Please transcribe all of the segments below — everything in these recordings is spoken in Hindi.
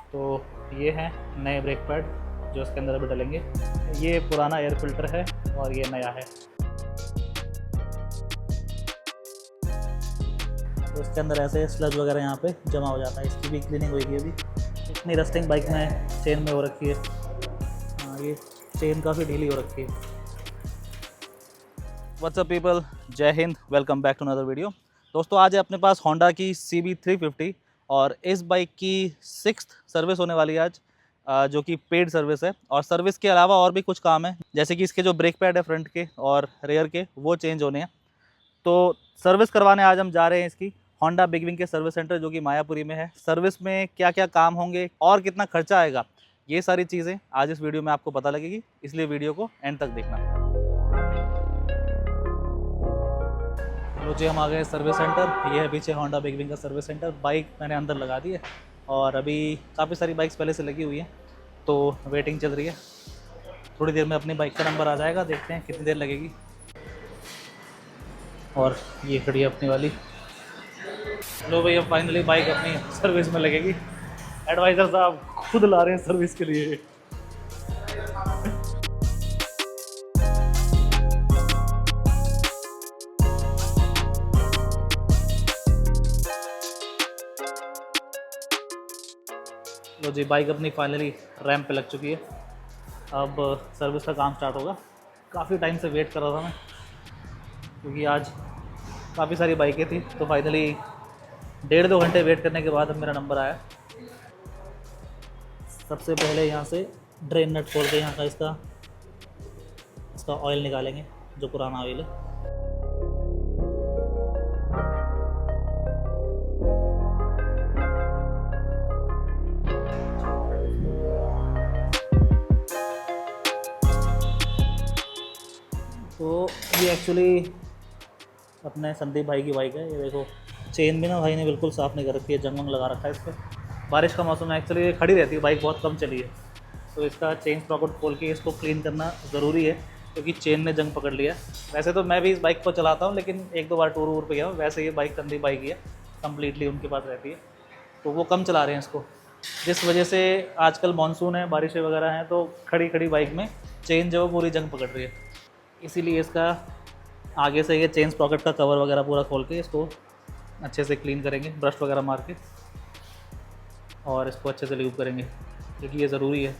तो ये हैं नए ब्रेक पैड जो इसके अंदर अभी डलेंगे। ये पुराना एयर फिल्टर है और ये नया है। तो इसके अंदर ऐसे स्लज वगैरह यहाँ पे जमा हो जाता है। इसकी भी क्लीनिंग होगी अभी। इतनी रस्टिंग बाइक में चेन में हो रखी है। हाँ, ये चेन काफ़ी ढीली हो रखी है। What's up people, Jai Hind, welcome back to another video. दोस्तों आज है अपने पास होंडा की CB350 और इस बाइक की 6th सर्विस होने वाली है आज, जो कि पेड सर्विस है। और सर्विस के अलावा और भी कुछ काम है, जैसे कि इसके जो ब्रेक पैड है फ्रंट के और रेयर के, वो चेंज होने हैं। तो सर्विस करवाने आज हम जा रहे हैं इसकी होंडा बिग विंग के सर्विस सेंटर, जो कि मायापुरी में है। सर्विस में क्या क्या काम होंगे और कितना खर्चा आएगा, ये सारी चीज़ें आज इस वीडियो में आपको पता लगेगी, इसलिए वीडियो को एंड तक देखना। तो जी हम आ गए सर्विस सेंटर। ये है पीछे होंडा बिग विंग का सर्विस सेंटर। बाइक मैंने अंदर लगा दी है और अभी काफ़ी सारी बाइक्स पहले से लगी हुई हैं, तो वेटिंग चल रही है। थोड़ी देर में अपनी बाइक का नंबर आ जाएगा, देखते हैं कितनी देर लगेगी। और ये खड़ी है अपनी वाली। लो भैया, फाइनली बाइक अपनी सर्विस में लगेगी। एडवाइज़र साहब खुद ला रहे हैं सर्विस के लिए। लो जी, बाइक अपनी फाइनली रैंप पे लग चुकी है। अब सर्विस का काम स्टार्ट होगा। काफ़ी टाइम से वेट कर रहा था मैं, क्योंकि आज काफ़ी सारी बाइकें थी, तो फाइनली 1.5-2 घंटे वेट करने के बाद अब मेरा नंबर आया। सबसे पहले यहाँ से ड्रेन नट खोल के यहाँ का इसका ऑयल निकालेंगे, जो पुराना ऑयल है। तो ये एक्चुअली अपने संदीप भाई की बाइक है। ये देखो, चेन भी ना भाई ने बिल्कुल साफ़ नहीं कर रखी है, जंग वंग लगा रखा है इस पर। बारिश का मौसम है, एक्चुअली ये खड़ी रहती है बाइक, बहुत कम चली है। तो इसका चेन स्प्रॉकेट खोल के इसको क्लीन करना ज़रूरी है, क्योंकि चेन ने जंग पकड़ लिया। वैसे तो मैं भी इस बाइक को चलाता हूँ, लेकिन 1-2 बार टूर वूर पे गया हूँ। वैसे ये बाइक संदीप भाई की है, कम्प्लीटली उनके पास रहती है, तो वो कम चला रहे हैं इसको। जिस वजह से आजकल मानसून है, बारिशें वगैरह हैं, तो खड़ी खड़ी बाइक में चेन जो है पूरी जंग पकड़ रही है। इसीलिए इसका आगे से ये चेन स्प्रॉकेट का कवर वगैरह पूरा खोल के इसको अच्छे से क्लीन करेंगे, ब्रश वगैरह मार के, और इसको अच्छे से ल्यूब करेंगे, क्योंकि ये ज़रूरी है।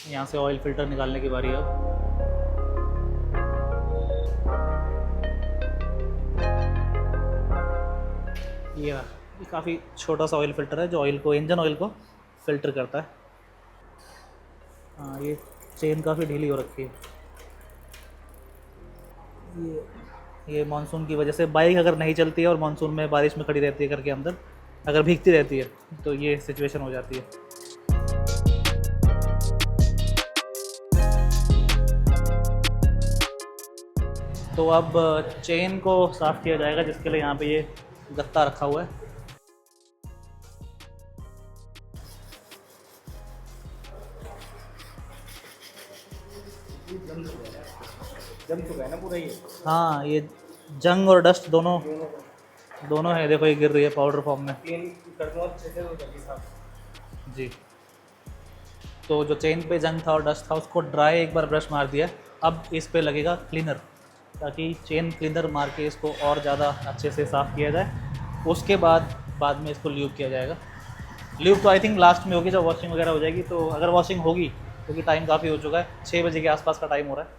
यहाँ से ऑयल फिल्टर निकालने की बारी है अब। ये काफ़ी छोटा सा ऑयल फिल्टर है, जो ऑयल को, इंजन ऑयल को फ़िल्टर करता है। हाँ, ये चेन काफ़ी ढीली हो रखी है। ये मानसून की वजह से बाइक अगर नहीं चलती है और मानसून में बारिश में खड़ी रहती है घर के अंदर, अगर भीगती रहती है, तो ये सिचुएशन हो जाती है। तो अब चेन को साफ़ किया जाएगा, जिसके लिए यहाँ पे ये गत्ता रखा हुआ है। जम चुका है ना पूरा ये। हाँ, ये जंग और डस्ट दोनों है। देखो, ये गिर रही है पाउडर फॉर्म में। क्लीन कर दो अच्छे से, हो जाएगी साफ जी। तो जो चेन पे जंग था और डस्ट था, उसको ड्राई एक बार ब्रश मार दिया। अब इस पे लगेगा क्लीनर, ताकि चेन क्लीनर मार के इसको और ज़्यादा अच्छे से साफ़ किया जाए। उसके बाद में इसको ल्यूब किया जाएगा। ल्यूब तो आई थिंक लास्ट में होगी, जब वॉशिंग वगैरह हो जाएगी। तो अगर वॉशिंग होगी, क्योंकि टाइम काफ़ी हो चुका है, 6 बजे के आसपास का टाइम हो रहा है,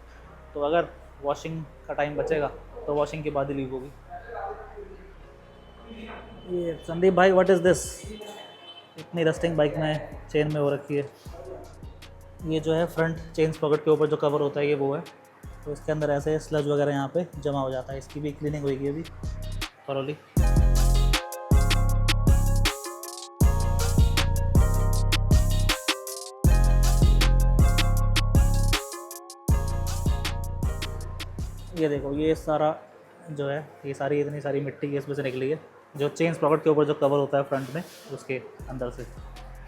तो अगर वॉशिंग का टाइम बचेगा तो वॉशिंग के बाद ही लीव होगी। ये संदीप भाई, व्हाट इज़ दिस? इतनी रस्टिंग बाइक में चेन में हो रखी है। ये जो है फ्रंट चेन स्प्रॉकेट के ऊपर जो कवर होता है, ये वो है। तो इसके अंदर ऐसे स्लज वगैरह यहाँ पे जमा हो जाता है। इसकी भी क्लीनिंग होगी अभी थॉरोली। ये देखो, ये सारा जो है, ये सारी इतनी सारी मिट्टी इसमें से निकली है, जो चेन स्प्रॉकेट के ऊपर जो कवर होता है फ्रंट में, उसके अंदर से,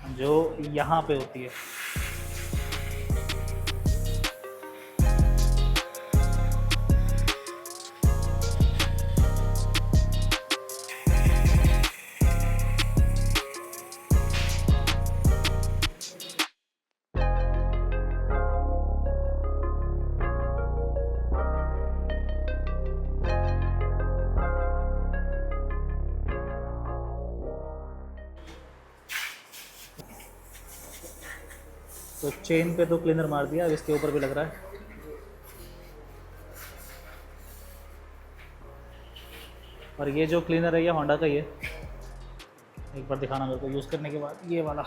जो यहाँ पे होती है। तो चेन पे तो क्लीनर मार दिया, अब इसके ऊपर भी लग रहा है। और ये जो क्लीनर है ये होंडा का ही है, एक बार दिखाना मेरे को यूज़ करने के बाद। ये वाला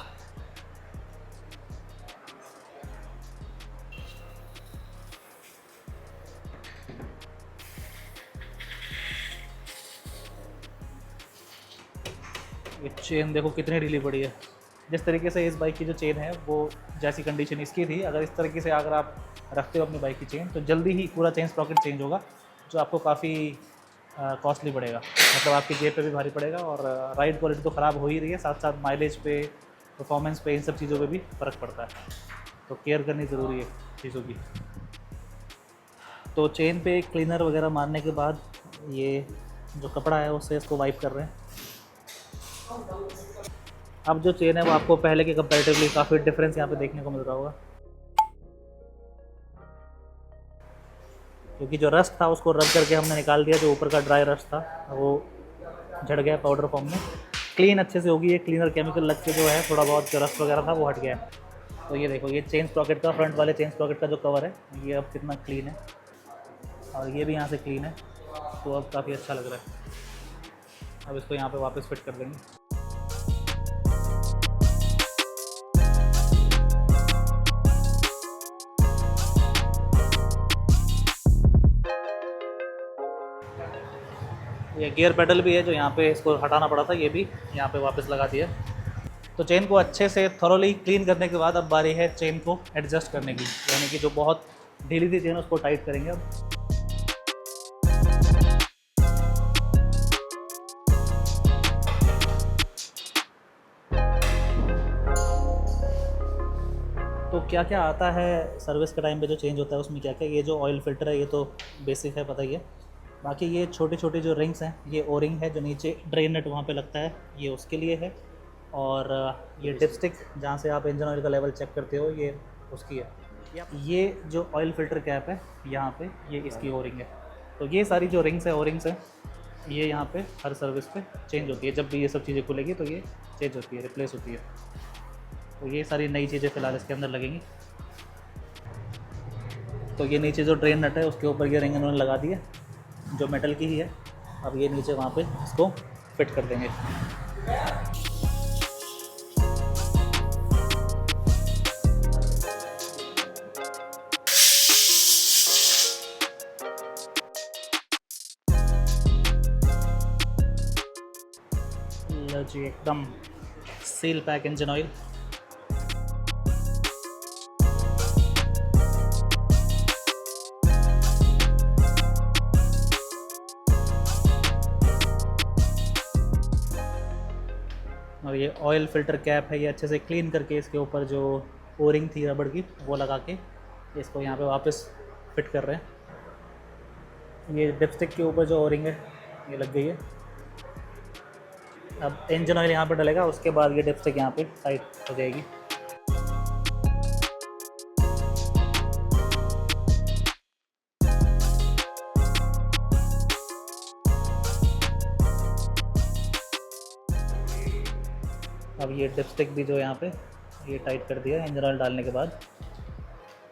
ये चेन देखो कितनी ढीली पड़ी है। जिस तरीके से इस बाइक की जो चेन है वो जैसी कंडीशन इसकी थी, अगर इस तरीके से अगर आप रखते हो अपनी बाइक की चेन तो जल्दी ही पूरा चेन स्प्रॉकेट चेंज होगा, जो आपको काफ़ी कॉस्टली पड़ेगा, मतलब आपकी जेब पे भी भारी पड़ेगा। और राइड क्वालिटी तो ख़राब हो ही रही है, साथ साथ माइलेज पे, परफॉर्मेंस पे, इन सब चीज़ों पे भी फ़र्क पड़ता है। तो केयर करनी ज़रूरी है चीज़ों की। तो चेन पे क्लीनर वगैरह मारने के बाद ये जो कपड़ा है उससे इसको वाइप कर रहे हैं। अब जो चेन है वो आपको पहले के कंपैरेटिवली काफ़ी डिफरेंस यहाँ पे देखने को मिल रहा होगा, क्योंकि जो रस्ट था उसको रब करके हमने निकाल दिया, जो ऊपर का ड्राई रस्ट था वो झड़ गया पाउडर फॉर्म में। क्लीन अच्छे से होगी, ये क्लीनर केमिकल लग के जो है थोड़ा बहुत जो रस्ट वगैरह था वो हट गया है। तो ये देखो, ये चेन स्प्रॉकेट का, फ्रंट वाले चेन स्प्रॉकेट का जो कवर है ये अब कितना क्लीन है, और ये भी यहाँ से क्लीन है, तो अब काफ़ी अच्छा लग रहा है। अब इसको यहाँ पे वापस फिट कर देंगे। ये गियर पेडल भी है जो यहाँ पे इसको हटाना पड़ा था, ये भी यहाँ पे वापस लगा दिया। तो चेन को अच्छे से थॉरोली क्लीन करने के बाद अब बारी है चेन को एडजस्ट करने की, यानी कि जो बहुत ढीली थी चेन उसको टाइट करेंगे अब। तो क्या क्या आता है सर्विस के टाइम पे जो चेंज होता है उसमें क्या क्या, ये जो ऑयल फिल्टर है ये तो बेसिक है, पता ही है। बाकी ये छोटे छोटे जो रिंग्स हैं, ये ओ रिंग है जो नीचे ड्रेन नेट वहाँ पे लगता है, ये उसके लिए है। और ये डिपस्टिक जहाँ से आप इंजन ऑयल का लेवल चेक करते हो ये उसकी है। ये जो ऑयल फिल्टर कैप है यहाँ पे, ये इसकी ओ रिंग है। तो ये सारी जो रिंग्स है, ओ रिंग्स हैं, ये यहाँ पे हर सर्विस पे चेंज होती है। जब भी ये सब चीज़ें खुलेगी तो ये चेंज होती है, रिप्लेस होती है। तो ये सारी नई चीज़ें फ़िलहाल इसके अंदर लगेंगी। तो ये नीचे जो ड्रेन नट है उसके ऊपर ये रिंग इन्होंने लगा दी है, जो मेटल की ही है। अब ये नीचे वहाँ पे इसको फिट कर देंगे। लो जी, एकदम सील पैक इंजन ऑयल। और ये ऑयल फ़िल्टर कैप है, ये अच्छे से क्लीन करके इसके ऊपर जो ओ रिंग थी रबड़ की वो लगा के इसको यहाँ पे वापस फिट कर रहे हैं। ये डिपस्टिक के ऊपर जो ओ रिंग है ये लग गई है। अब इंजन ऑयल यहाँ पे डलेगा, उसके बाद ये डिपस्टिक यहाँ पे टाइट हो जाएगी। अब ये डिपस्टिक भी जो यहाँ पे ये टाइट कर दिया इंजन ऑयल डालने के बाद।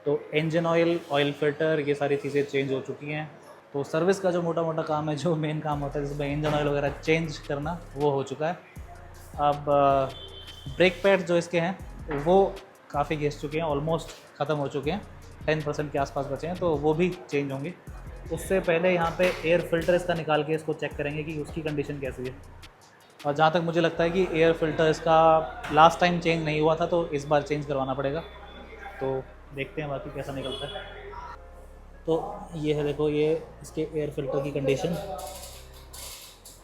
तो इंजन ऑयल, ऑयल फिल्टर, ये सारी चीज़ें चेंज हो चुकी हैं। तो सर्विस का जो मोटा मोटा काम है, जो मेन काम होता है जिसमें इंजन ऑयल वगैरह चेंज करना, वो हो चुका है। अब ब्रेक पैड जो इसके हैं वो काफ़ी घिस चुके हैं, ऑलमोस्ट ख़त्म हो चुके हैं, 10% के आसपास बचे हैं, तो वो भी चेंज होंगे। उससे पहले यहाँ पे एयर फिल्टर इसका निकाल के इसको चेक करेंगे कि उसकी कंडीशन कैसी है। और जहाँ तक मुझे लगता है कि एयर फिल्टर इसका लास्ट टाइम चेंज नहीं हुआ था, तो इस बार चेंज करवाना पड़ेगा। तो देखते हैं बाकी कैसा निकलता है। तो ये है, देखो ये इसके एयर फिल्टर की कंडीशन,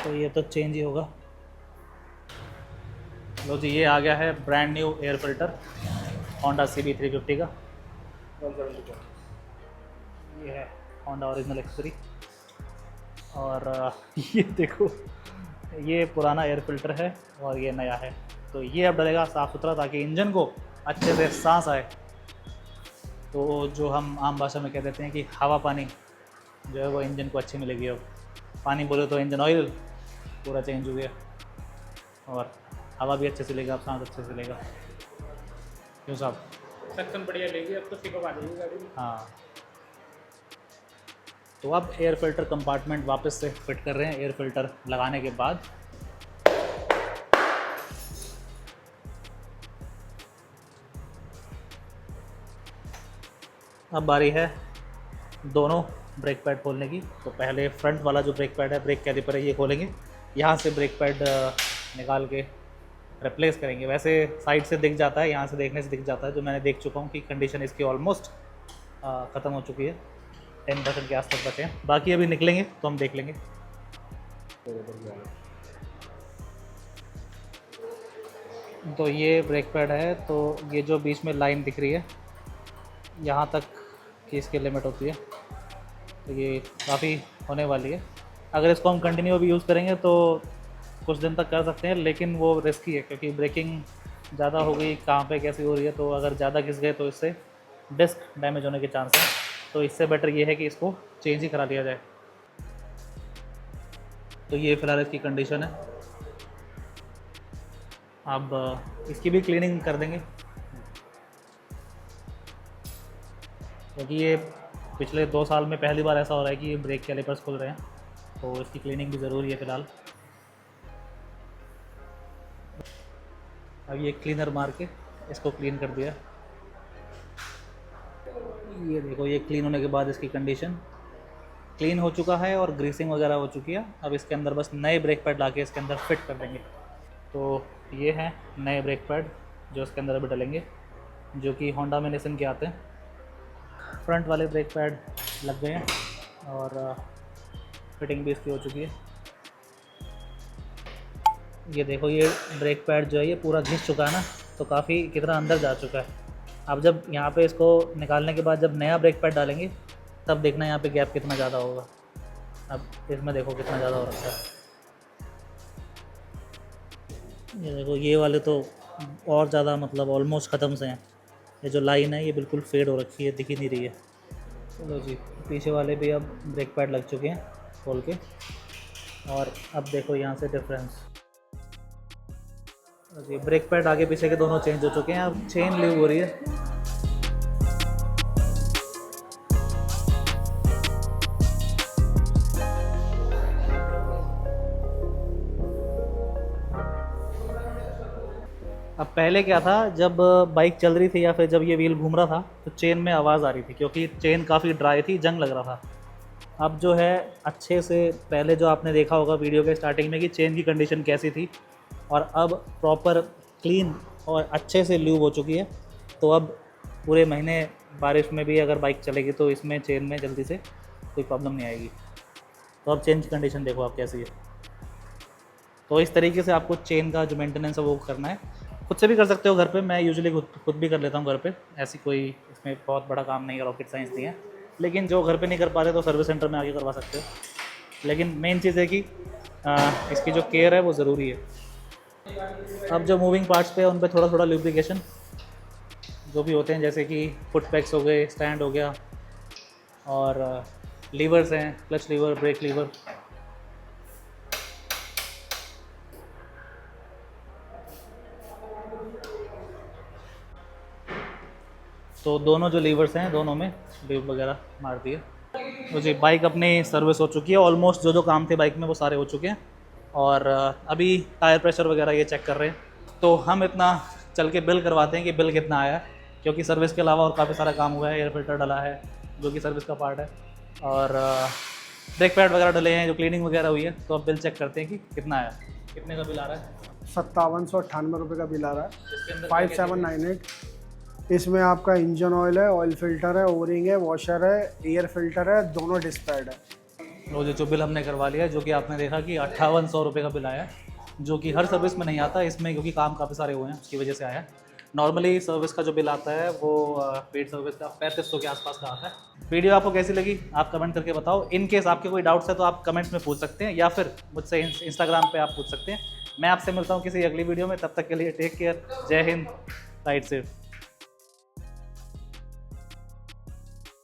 तो ये तो चेंज ही होगा। लो जी, ये आ गया है brand new air filter Honda CB350 का। ये है होंडा ओरिजिनल एक्स3। और ये देखो, ये पुराना एयर फिल्टर है और ये नया है। तो ये अब डलेगा साफ़ सुथरा, ताकि इंजन को अच्छे से सांस आए। तो जो हम आम भाषा में कह देते हैं कि हवा पानी जो है वो इंजन को अच्छी मिलेगी। अब पानी बोले तो इंजन ऑयल पूरा चेंज हो गया, और हवा भी अच्छे से लेगा, अब सांस अच्छे से लेगा। क्यों साहब? सक्शन बढ़िया लेगी, अब तो सिकअप आ जाएगी गाड़ी में। हाँ, तो अब एयर फिल्टर कंपार्टमेंट वापस से फिट कर रहे हैं एयर फिल्टर लगाने के बाद। अब बारी है दोनों ब्रेक पैड खोलने की। तो पहले फ्रंट वाला जो ब्रेक पैड है, ब्रेक कैलिपर है, ये खोलेंगे। यहाँ से ब्रेक पैड निकाल के रिप्लेस करेंगे। वैसे साइड से दिख जाता है, यहाँ से देखने से दिख जाता है, जो मैंने देख चुका हूँ कि कंडीशन इसकी ऑलमोस्ट ख़त्म हो चुकी है। 10% के आसपास बचे हैं, बाकी अभी निकलेंगे तो हम देख लेंगे। तो ये ब्रेक पैड है, तो ये जो बीच में लाइन दिख रही है यहाँ तक की इसकी लिमिट होती है, तो ये काफ़ी होने वाली है। अगर इसको हम कंटिन्यू भी यूज़ करेंगे तो कुछ दिन तक कर सकते हैं, लेकिन वो रिस्की है क्योंकि ब्रेकिंग ज़्यादा हो गई, कहाँ पे कैसी हो रही है, तो अगर ज़्यादा घिस गए तो इससे डिस्क डैमेज होने के चांस है। तो इससे बेटर ये है कि इसको चेंज ही करा लिया जाए। तो ये फ़िलहाल इसकी कंडीशन है। अब इसकी भी क्लीनिंग कर देंगे क्योंकि ये पिछले 2 साल में पहली बार ऐसा हो रहा है कि ब्रेक कैलिपर्स खुल रहे हैं, तो इसकी क्लीनिंग भी ज़रूरी है फ़िलहाल। अब ये क्लीनर मार के इसको क्लीन कर दिया। ये देखो, ये क्लीन होने के बाद इसकी कंडीशन क्लीन हो चुका है और ग्रीसिंग वगैरह हो चुकी है। अब इसके अंदर बस नए ब्रेक पैड ला के इसके अंदर फिट कर देंगे। तो ये हैं नए ब्रेक पैड जो इसके अंदर अभी डलेंगे, जो कि होंडा में निसन के आते हैं। फ्रंट वाले ब्रेक पैड लग गए हैं और फिटिंग भी इसकी हो चुकी है। ये देखो, ये ब्रेक पैड जो है ये पूरा घिस चुका है ना, तो काफ़ी कितना अंदर जा चुका है। अब जब यहाँ पे इसको निकालने के बाद जब नया ब्रेक पैड डालेंगे तब देखना यहाँ पे गैप कितना ज़्यादा होगा। अब इसमें देखो कितना ज़्यादा हो रखा है। ये देखो, ये वाले तो और ज़्यादा मतलब ऑलमोस्ट ख़त्म से हैं। ये जो लाइन है ये बिल्कुल फेड हो रखी है, दिख ही नहीं रही है। चलो जी, पीछे वाले भी अब ब्रेक पैड लग चुके हैं खोल के। और अब देखो यहाँ से डिफरेंस, जी ब्रेक पैड आगे पीछे के दोनों चेंज हो चुके हैं। अब चेन लीव हो रही है। अब पहले क्या था, जब बाइक चल रही थी या फिर जब ये व्हील घूम रहा था तो चेन में आवाज़ आ रही थी क्योंकि चेन काफ़ी ड्राई थी, जंग लग रहा था। अब जो है अच्छे से, पहले जो आपने देखा होगा वीडियो के स्टार्टिंग में कि चेन की कंडीशन कैसी थी, और अब प्रॉपर क्लीन और अच्छे से ल्यूब हो चुकी है। तो अब पूरे महीने बारिश में भी अगर बाइक चलेगी तो इसमें चेन में जल्दी से कोई प्रॉब्लम नहीं आएगी। तो अब चेन की कंडीशन देखो आप कैसी है। तो इस तरीके से आपको चेन का जो मेंटेनेंस है वो करना है। खुद से भी कर सकते हो घर पे, मैं यूजुअली खुद भी कर लेता हूँ घर पे। ऐसी कोई इसमें बहुत बड़ा काम नहीं है, रॉकेट साइंस नहीं है। लेकिन जो घर पे नहीं कर पा रहे तो सर्विस सेंटर में आके करवा सकते हो। लेकिन मेन चीज़ है कि इसकी जो केयर है वो ज़रूरी है। अब जो मूविंग पार्ट्स पे है उन पे थोड़ा थोड़ा लुब्रिकेशन जो भी होते हैं, जैसे कि फुट पैक्स हो गए, स्टैंड हो गया, और लीवर्स हैं, क्लच लीवर, ब्रेक लीवर। तो दोनों जो लीवर्स हैं दोनों में लीव वगैरह मार दिए। तो जी बाइक अपनी सर्विस हो चुकी है ऑलमोस्ट। जो काम थे बाइक में वो सारे हो चुके हैं, और अभी टायर प्रेशर वगैरह ये चेक कर रहे हैं। तो हम इतना चल के बिल करवाते हैं कि बिल कितना आया, क्योंकि सर्विस के अलावा और काफ़ी सारा काम हुआ है। एयर फिल्टर डला है जो कि सर्विस का पार्ट है, और ब्रेक पैड वगैरह डले हैं जो क्लीनिंग वगैरह हुई है। तो अब बिल चेक करते हैं कि कितना आया। कितने का बिल आ रहा है? 5798 रुपये का बिल आ रहा है, इसके अंदर 5798। इसमें आपका इंजन ऑयल है, ऑयल फिल्टर है, ओरिंग है, वॉशर है, एयर फिल्टर है, दोनों डिस्क पैड है। वो जो बिल हमने करवा लिया है, जो कि आपने देखा कि 5800 रुपये का बिल आया है, जो कि हर सर्विस में नहीं आता इसमें, क्योंकि काम काफ़ी सारे हुए हैं उसकी वजह से आया। नॉर्मली सर्विस का जो बिल आता है वो पेड सर्विस का 3500 के आसपास का आता है। वीडियो आपको कैसी लगी आप कमेंट करके बताओ। इन केस आपके कोई डाउट्स है तो आप कमेंट्स में पूछ सकते हैं, या फिर मुझसे इंस्टाग्राम पे आप पूछ सकते हैं। मैं आपसे मिलता हूँ किसी अगली वीडियो में, तब तक के लिए टेक केयर। जय हिंद, राइड सेफ।